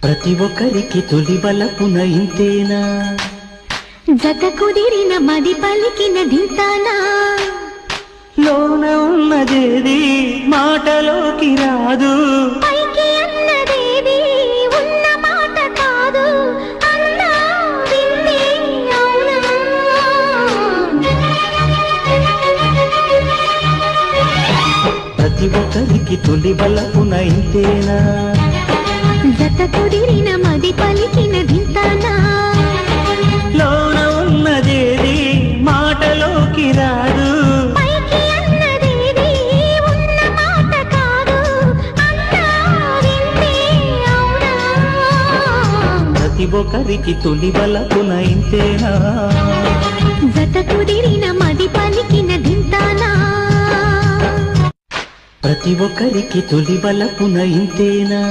ప్రతి ఒక్కరికి తొలి బలపున ఇంతేనా, జత కుదిరిన మది పలికిన దింతానా, లోన ఉన్నదేది మాటలోకి రాదు, పైకి అన్నదేది ఉన్న మాట కాదు, అన్నా వింటే అవునా. ప్రతి ఒక్కరికి తొలి బలపున ఇంతేనా, జత కుదిరిన మది పలికిన దింతానా, లోన ఉన్నదేది మాటలోకి రాదు, పైకి అన్నదేది ఉన్న మాట కాదు, అన్నా వింటే అవునా. ప్రతి ఒక్కరికి తొలి బలపున ఇంతేనా, జత కుదిరిన మది పలికిన దింతానా. ప్రతి ఒక్కరికి తొలి బలపున ఇంతేనా.